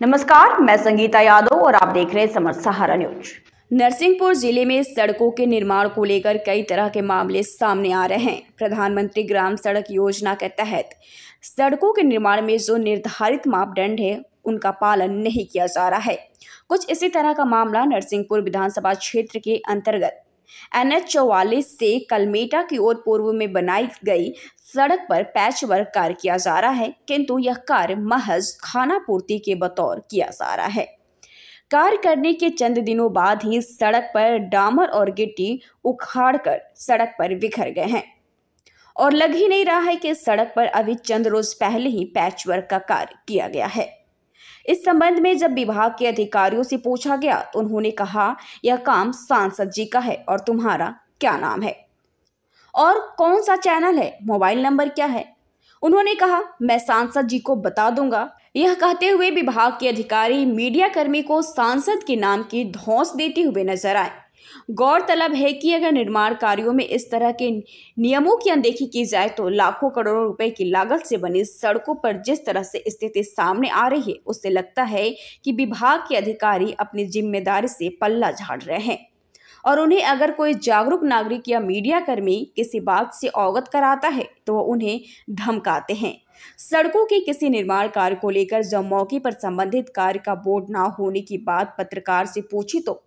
नमस्कार, मैं संगीता यादव और आप देख रहे हैं समर्थ सहारा न्यूज। नरसिंहपुर जिले में सड़कों के निर्माण को लेकर कई तरह के मामले सामने आ रहे हैं। प्रधानमंत्री ग्राम सड़क योजना के तहत सड़कों के निर्माण में जो निर्धारित मापदंड है उनका पालन नहीं किया जा रहा है। कुछ इसी तरह का मामला नरसिंहपुर विधानसभा क्षेत्र के अंतर्गत NH 44 से कलमेटा की ओर पूर्व में बनाई गई सड़क पर पैच वर्क कार्य किया जा रहा है, किंतु यह कार्य महज खानापूर्ति के बतौर किया जा रहा है। कार्य करने के चंद दिनों बाद ही सड़क पर डामर और गिट्टी उखाड़कर सड़क पर बिखर गए हैं और लग ही नहीं रहा है कि सड़क पर अभी चंद रोज पहले ही पैच वर्क का कार्य किया गया है। इस संबंध में जब विभाग के अधिकारियों से पूछा गया तो उन्होंने कहा, यह काम सांसद जी का है और तुम्हारा क्या नाम है और कौन सा चैनल है, मोबाइल नंबर क्या है। उन्होंने कहा, मैं सांसद जी को बता दूंगा। यह कहते हुए विभाग के अधिकारी मीडिया कर्मी को सांसद के नाम की धौंस देते हुए नजर आए। गौरतलब है कि अगर निर्माण कार्यों में इस तरह के नियमों की अनदेखी की जाए तो लाखों करोड़ों रुपए की लागत से बनी सड़कों पर जिस तरह से स्थिति सामने आ रही है, उससे लगता है कि विभाग के अधिकारी अपनी जिम्मेदारी से पल्ला झाड़ रहे हैं और उन्हें अगर कोई जागरूक नागरिक या मीडिया कर्मी किसी बात से अवगत कराता है तो वह उन्हें धमकाते हैं। सड़कों के किसी निर्माण कार्य को लेकर जब मौके पर संबंधित कार्य का बोर्ड न होने की बात पत्रकार से पूछी तो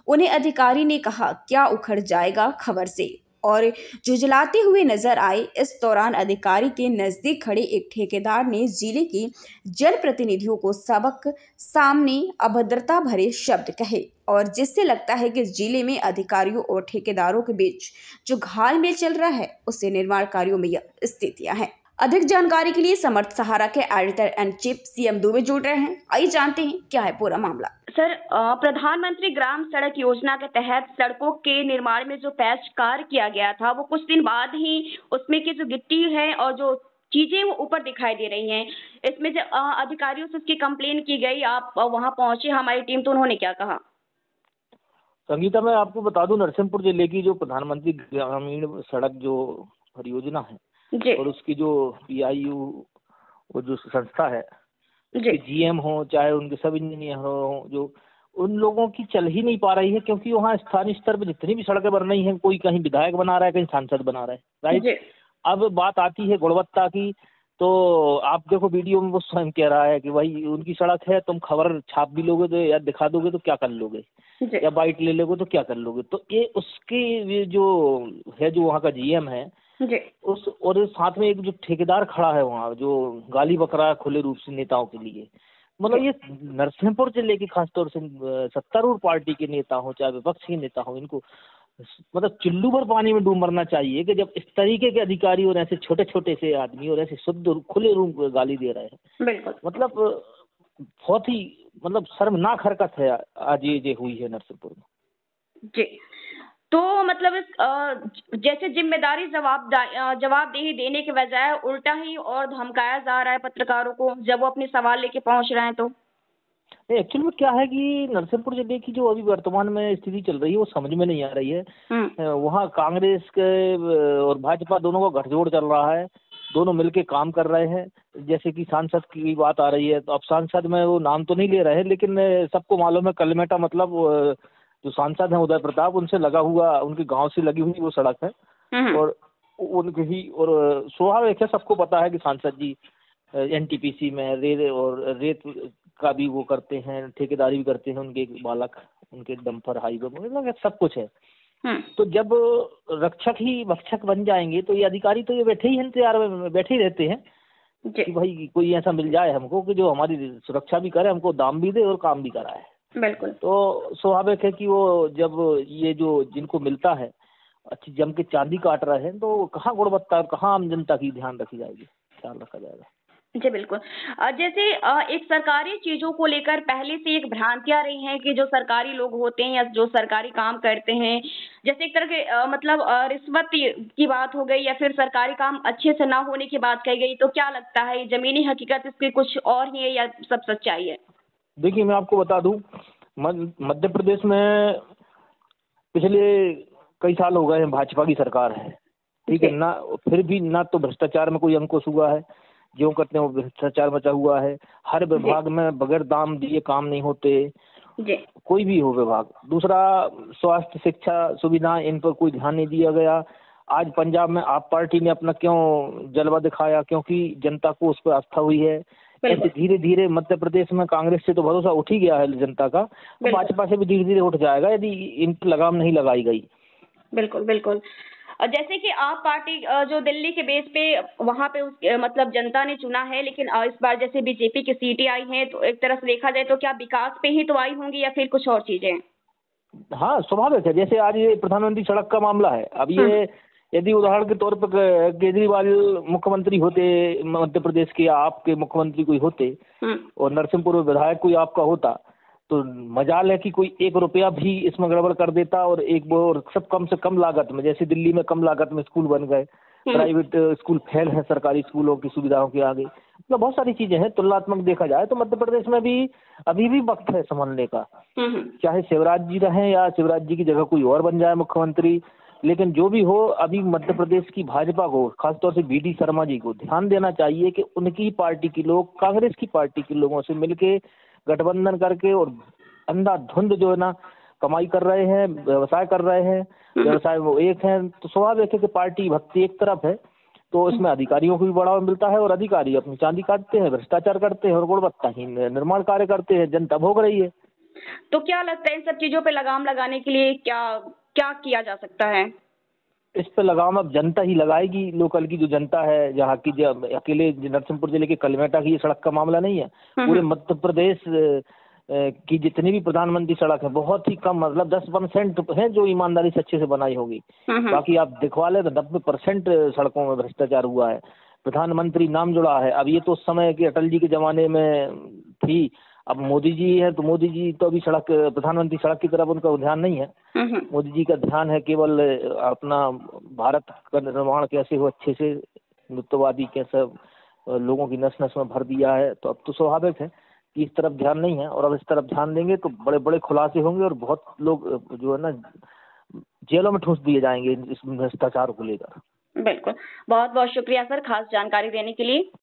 उन्हें अधिकारी ने कहा, क्या उखड़ जाएगा खबर से, और झुंझलाते हुए नजर आए। इस दौरान अधिकारी के नजदीक खड़े एक ठेकेदार ने जिले के जनप्रतिनिधियों को सबक सामने अभद्रता भरे शब्द कहे और जिससे लगता है कि जिले में अधिकारियों और ठेकेदारों के बीच जो घालमेल चल रहा है उससे निर्माण कार्यों में यह स्थितियां हैं। अधिक जानकारी के लिए समर्थ सहारा के editor in chief CM Dubey जुड़ रहे हैं। आइए जानते हैं क्या है पूरा मामला। सर, प्रधानमंत्री ग्राम सड़क योजना के तहत सड़कों के निर्माण में जो पैच कार्य किया गया था वो कुछ दिन बाद ही उसमें की जो गिट्टी है और जो चीजें वो ऊपर दिखाई दे रही हैं। इसमें जो अधिकारियों से उसकी कंप्लेन की गई, आप वहां पहुंचे हमारी टीम, तो उन्होंने क्या कहा? संगीता, मैं आपको बता दूं, नरसिंहपुर जिले की जो प्रधानमंत्री ग्रामीण सड़क जो परियोजना है जी। और उसकी जो PIU वो जो संस्था है जी। GM हो चाहे उनके सब इंजीनियर हो, जो उन लोगों की चल ही नहीं पा रही है क्योंकि वहाँ स्थानीय स्तर पर जितनी भी सड़कें बन रही हैं, कोई कहीं विधायक बना रहा है, कहीं सांसद बना रहा है, राइट। जी। अब बात आती है गुणवत्ता की, तो आप देखो वीडियो में वो स्वयं कह रहा है कि भाई उनकी सड़क है, तुम खबर छाप भी लोगे तो या दिखा दोगे तो क्या कर लोगे, जी। या बाइट ले लोगे तो क्या कर लोगे। तो ये उसके ये जो है, जो वहाँ का GM है जी। उस, और साथ में एक जो ठेकेदार खड़ा है वहाँ, जो गाली बक रहा है खुले रूप से नेताओं के लिए। मतलब ये नरसिंहपुर जिले की खासतौर से सत्तारूढ़ पार्टी के नेता हो चाहे विपक्ष के नेता हो, इनको मतलब चुल्लू भर पानी में डूब मरना चाहिए कि जब इस तरीके के अधिकारी और ऐसे छोटे छोटे से आदमी और ऐसे शुद्ध खुले रूप में गाली दे रहे हैं। बिल्कुल। मतलब बहुत ही मतलब शर्मनाक हरकत है आज ये हुई है नरसिंहपुर में। जी। तो मतलब इस जैसे जिम्मेदारी जवाबदेही देने के बजाय उल्टा ही और धमकाया जा रहा है पत्रकारों को जब वो अपने सवाल लेके पहुंच रहे हैं। तो एक्चुअल में क्या है कि नरसिंहपुर जिले की जो अभी वर्तमान में स्थिति चल रही है वो समझ में नहीं आ रही है। वहाँ कांग्रेस के और भाजपा दोनों का गठजोड़ चल रहा है, दोनों मिलके काम कर रहे हैं। जैसे कि सांसद की बात आ रही है, तो अब सांसद में वो नाम तो नहीं ले रहे हैं, लेकिन सबको मालूम है कलमेटा मतलब जो सांसद हैं उदय प्रताप, उनसे लगा हुआ, उनके गांव से लगी हुई वो सड़क है और उनके ही, और स्वाभाविक है, सबको पता है कि सांसद जी NTPC में रेत का भी वो करते हैं, ठेकेदारी भी करते हैं, उनके बालक उनके डंपर हाईवे में सब कुछ है। तो जब रक्षक ही भक्षक बन जाएंगे तो ये अधिकारी तो ये बैठे ही इंतजार में बैठे ही रहते हैं कि भाई कोई ऐसा मिल जाए हमको कि जो हमारी सुरक्षा भी करे, हमको दाम भी दे और काम भी कराए। बिल्कुल। तो स्वाभाविक है कि वो जब ये जो जिनको मिलता है अच्छी जम के चांदी काट रहे हैं, तो कहाँ गुणवत्ता, कहाँ आम जनता की ध्यान रखी जाएगी, ख्याल रखा जाएगा। जी बिल्कुल। जैसे एक सरकारी चीजों को लेकर पहले से एक भ्रांतियां रही हैं कि जो सरकारी लोग होते हैं या जो सरकारी काम करते हैं, जैसे एक तरह के मतलब रिश्वत की बात हो गई या फिर सरकारी काम अच्छे से ना होने की बात कही गई, तो क्या लगता है जमीनी हकीकत इसकी कुछ और ही है या सब सच्चाई है? देखिए, मैं आपको बता दूं, मध्य प्रदेश में पिछले कई साल हो गए हैं भाजपा की सरकार है, ठीक है ना, फिर भी ना तो भ्रष्टाचार में कोई अंकुश हुआ है, जो करते हैं वो भ्रष्टाचार मचा हुआ है। हर विभाग में बगैर दाम दिए काम नहीं होते, कोई भी हो विभाग। दूसरा, स्वास्थ्य, शिक्षा, सुविधा, इन पर कोई ध्यान नहीं दिया गया। आज पंजाब में आप पार्टी ने अपना क्यों जलवा दिखाया? क्योंकि जनता को उस पर आस्था हुई है। ऐसे धीरे धीरे मध्य प्रदेश में कांग्रेस से तो भरोसा उठ ही गया है जनता का, तो भाजपा से भी धीरे धीरे उठ जाएगा यदि इन पर लगाम नहीं लगाई गई। बिल्कुल बिल्कुल। जैसे कि आप पार्टी जो दिल्ली के बेस पे वहां पे मतलब जनता ने चुना है, लेकिन इस बार जैसे बीजेपी की सीटें आई हैं तो एक तरह से देखा जाए तो क्या विकास पे ही तो आई होंगी या फिर कुछ और चीजें? हाँ, स्वाभाविक है। जैसे आज ये प्रधानमंत्री सड़क का मामला है, अब ये यदि उदाहरण के तौर पर केजरीवाल मुख्यमंत्री होते मध्य प्रदेश के, या आपके मुख्यमंत्री कोई होते और नरसिंहपुर में विधायक कोई आपका होता, तो मजाल है कि कोई 1 रुपया भी इसमें गड़बड़ कर देता। और सब कम से कम लागत में, जैसे दिल्ली में कम लागत में स्कूल बन गए, प्राइवेट स्कूल फेल है सरकारी स्कूलों की सुविधाओं के आगे। मतलब बहुत सारी चीजें हैं। तुलनात्मक देखा जाए तो मध्य प्रदेश में भी अभी भी वक्त है संभलने का। चाहे शिवराज जी रहें या शिवराज जी की जगह कोई और बन जाए मुख्यमंत्री, लेकिन जो भी हो, अभी मध्य प्रदेश की भाजपा को, खासतौर से BD शर्मा जी को ध्यान देना चाहिए कि उनकी पार्टी के लोग कांग्रेस की पार्टी के लोगों से मिलके गठबंधन करके और अंधाधुंध जो है ना कमाई कर रहे हैं, व्यवसाय कर रहे हैं, व्यवसाय वो एक है, तो स्वाभाविक है कि पार्टी भक्ति एक तरफ है, तो इसमें अधिकारियों को भी बढ़ावा मिलता है और अधिकारी अपनी चांदी काटते हैं, भ्रष्टाचार करते हैं और गुणवत्ताहीन निर्माण कार्य करते हैं। जनता भोग रही है। तो क्या लगता है इन सब चीजों पे लगाम लगाने के लिए क्या क्या किया जा सकता है? इस पे लगाम अब जनता ही लगाएगी। लोकल की जो जनता है, जहाँ की अकेले नरसिंहपुर जिले के कलमेटा की ये सड़क का मामला नहीं है, पूरे मध्य प्रदेश की जितनी भी प्रधानमंत्री सड़क है, बहुत ही कम, मतलब 10% है जो ईमानदारी से अच्छे से बनाई होगी। बाकी आप दिखवा ले तो 90% सड़कों में भ्रष्टाचार हुआ है। प्रधानमंत्री नाम जुड़ा है। अब ये तो उस समय के अटल जी के जमाने में थी, अब मोदी जी है तो मोदी जी तो अभी प्रधानमंत्री सड़क की तरफ उनका ध्यान नहीं है। मोदी जी का ध्यान है केवल अपना भारत का निर्माण कैसे हो अच्छे से, हिंदुत्ववादी कैसे लोगों की नस नस में भर दिया है। तो अब तो स्वाभाविक है कि इस तरफ ध्यान नहीं है, और अब इस तरफ ध्यान देंगे तो बड़े बड़े खुलासे होंगे और बहुत लोग जो है ना जेलों में ठूंस दिए जाएंगे इस भ्रष्टाचार को लेकर। बिल्कुल, बहुत बहुत शुक्रिया सर खास जानकारी देने के लिए।